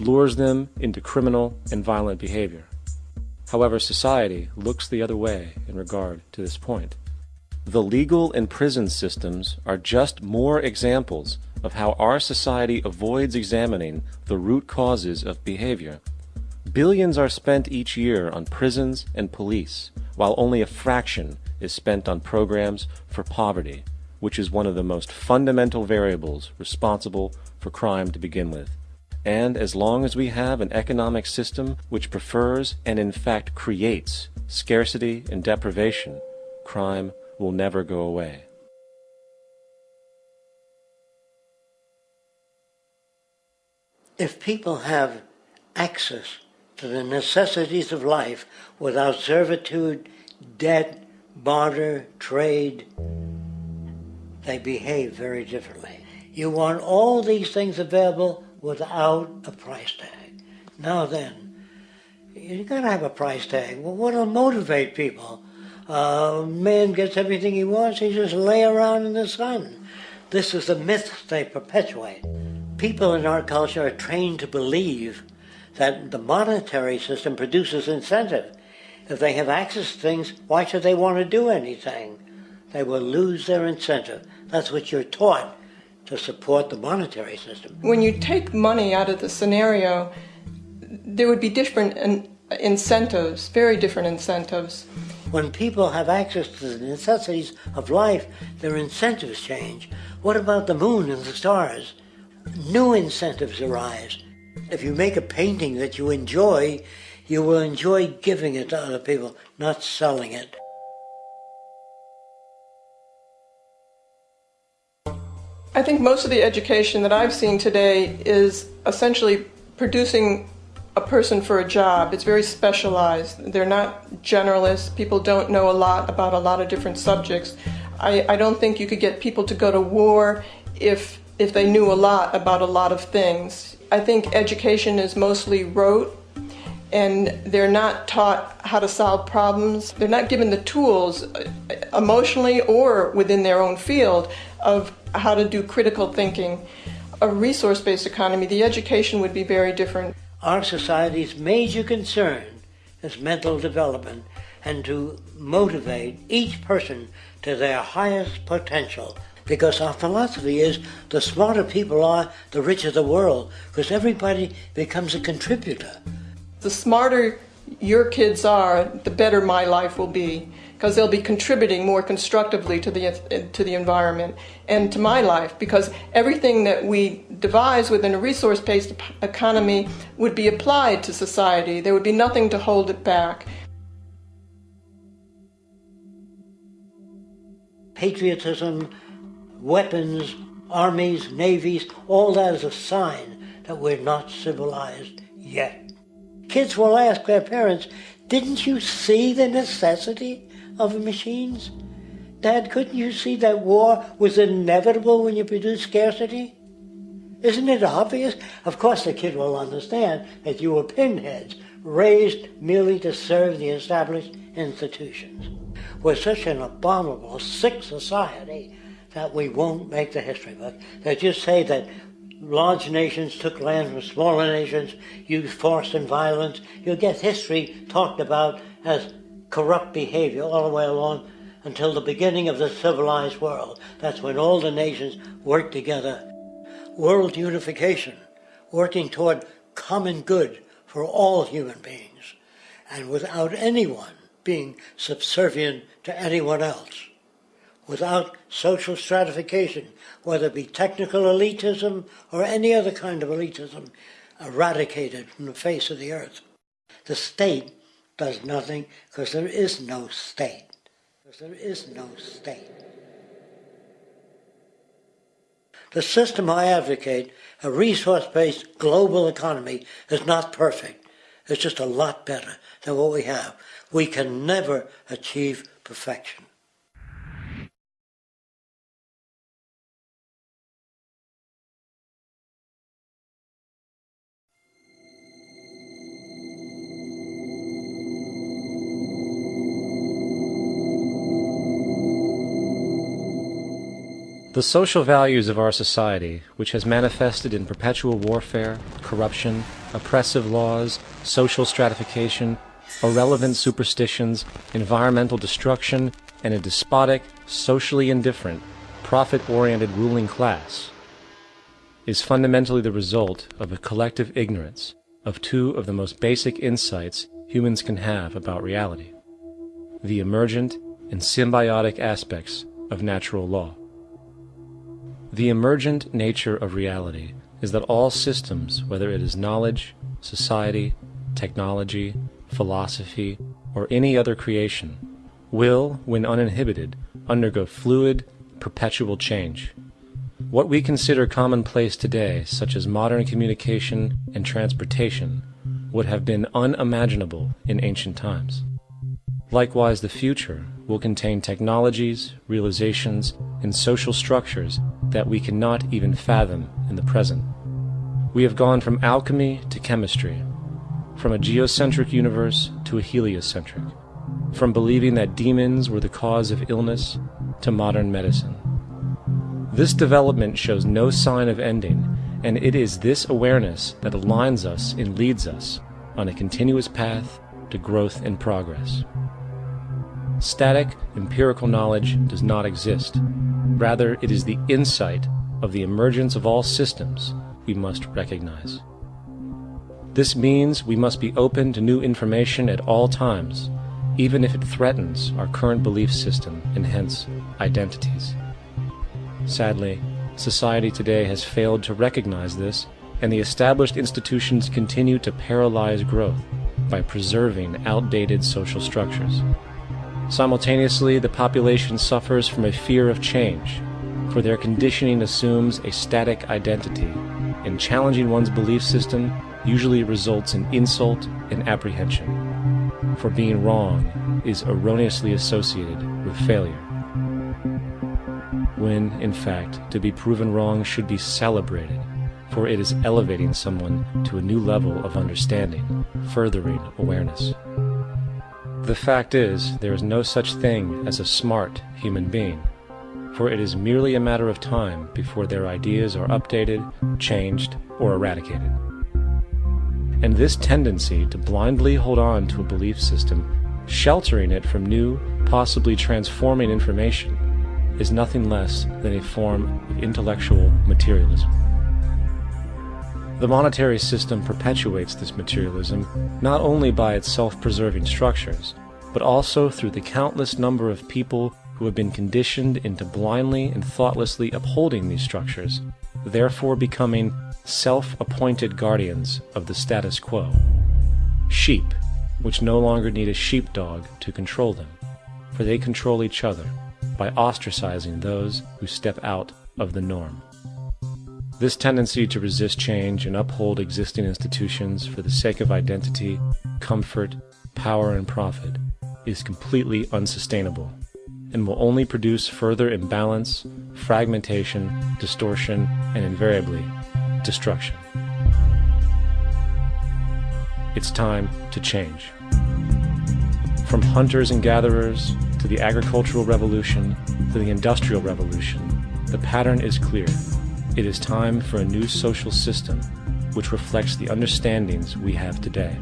which lures them into criminal and violent behavior. However, society looks the other way in regard to this point. The legal and prison systems are just more examples of how our society avoids examining the root causes of behavior. Billions are spent each year on prisons and police, while only a fraction is spent on programs for poverty, which is one of the most fundamental variables responsible for crime to begin with. And as long as we have an economic system which prefers and in fact creates scarcity and deprivation, crime will never go away. If people have access to the necessities of life without servitude, debt, barter, trade, they behave very differently. You want all these things available without a price tag. Now then, you got to have a price tag. Well, what'll motivate people? Man gets everything he wants, he just lay around in the sun. This is the myth they perpetuate. People in our culture are trained to believe that the monetary system produces incentive. If they have access to things, why should they want to do anything? They will lose their incentive. That's what you're taught to support the monetary system. When you take money out of the scenario, there would be different incentives, very different incentives. When people have access to the necessities of life, their incentives change. What about the moon and the stars? New incentives arise. If you make a painting that you enjoy, you will enjoy giving it to other people, not selling it. I think most of the education that I've seen today is essentially producing a person for a job. It's very specialized. They're not generalists. People don't know a lot about a lot of different subjects. I don't think you could get people to go to war if they knew a lot about a lot of things. I think education is mostly rote, and they're not taught how to solve problems. They're not given the tools, emotionally or within their own field, of how to do critical thinking. A resource-based economy, the education would be very different. Our society's major concern is mental development and to motivate each person to their highest potential. Because our philosophy is the smarter people are, the richer the world, because everybody becomes a contributor. The smarter your kids are, the better my life will be, because they'll be contributing more constructively to the environment and to my life, because everything that we devise within a resource-based economy would be applied to society. There would be nothing to hold it back. Patriotism, weapons, armies, navies, all that is a sign that we're not civilized yet. Kids will ask their parents, didn't you see the necessity of machines? Dad, couldn't you see that war was inevitable when you produce scarcity? Isn't it obvious? Of course the kid will understand that you were pinheads, raised merely to serve the established institutions. We're such an abominable, sick society that we won't make the history book. They just say that large nations took land from smaller nations, used force and violence. You'll get history talked about as corrupt behavior all the way along until the beginning of the civilized world. That's when all the nations work together. World unification, working toward common good for all human beings, and without anyone being subservient to anyone else, without social stratification, whether it be technical elitism or any other kind of elitism, eradicated from the face of the earth. The state does nothing because there is no state. There is no state. The system I advocate, a resource-based global economy, is not perfect. It's just a lot better than what we have. We can never achieve perfection. The social values of our society, which has manifested in perpetual warfare, corruption, oppressive laws, social stratification, irrelevant superstitions, environmental destruction, and a despotic, socially indifferent, profit-oriented ruling class is fundamentally the result of a collective ignorance of two of the most basic insights humans can have about reality: the emergent and symbiotic aspects of natural law. The emergent nature of reality is that all systems, whether it is knowledge, society, technology, philosophy, or any other creation, will, when uninhibited, undergo fluid, perpetual change. What we consider commonplace today, such as modern communication and transportation, would have been unimaginable in ancient times. Likewise, the future will contain technologies, realizations, and social structures that we cannot even fathom in the present. We have gone from alchemy to chemistry, from a geocentric universe to a heliocentric, from believing that demons were the cause of illness to modern medicine. This development shows no sign of ending, and it is this awareness that aligns us and leads us on a continuous path to growth and progress. Static, empirical knowledge does not exist. Rather, it is the insight of the emergence of all systems we must recognize. This means we must be open to new information at all times, even if it threatens our current belief system and hence identities. Sadly, society today has failed to recognize this, and the established institutions continue to paralyze growth by preserving outdated social structures. Simultaneously, the population suffers from a fear of change, for their conditioning assumes a static identity, and challenging one's belief system usually results in insult and apprehension, for being wrong is erroneously associated with failure, when, in fact, to be proven wrong should be celebrated, for it is elevating someone to a new level of understanding, furthering awareness. The fact is, there is no such thing as a smart human being, for it is merely a matter of time before their ideas are updated, changed, or eradicated. And this tendency to blindly hold on to a belief system, sheltering it from new, possibly transforming information, is nothing less than a form of intellectual materialism. The monetary system perpetuates this materialism not only by its self-preserving structures, but also through the countless number of people who have been conditioned into blindly and thoughtlessly upholding these structures, therefore becoming self-appointed guardians of the status quo. Sheep, which no longer need a sheepdog to control them, for they control each other by ostracizing those who step out of the norm. This tendency to resist change and uphold existing institutions for the sake of identity, comfort, power, and profit is completely unsustainable and will only produce further imbalance, fragmentation, distortion, and invariably, destruction. It's time to change. From hunters and gatherers to the agricultural revolution to the industrial revolution, the pattern is clear. It is time for a new social system which reflects the understandings we have today.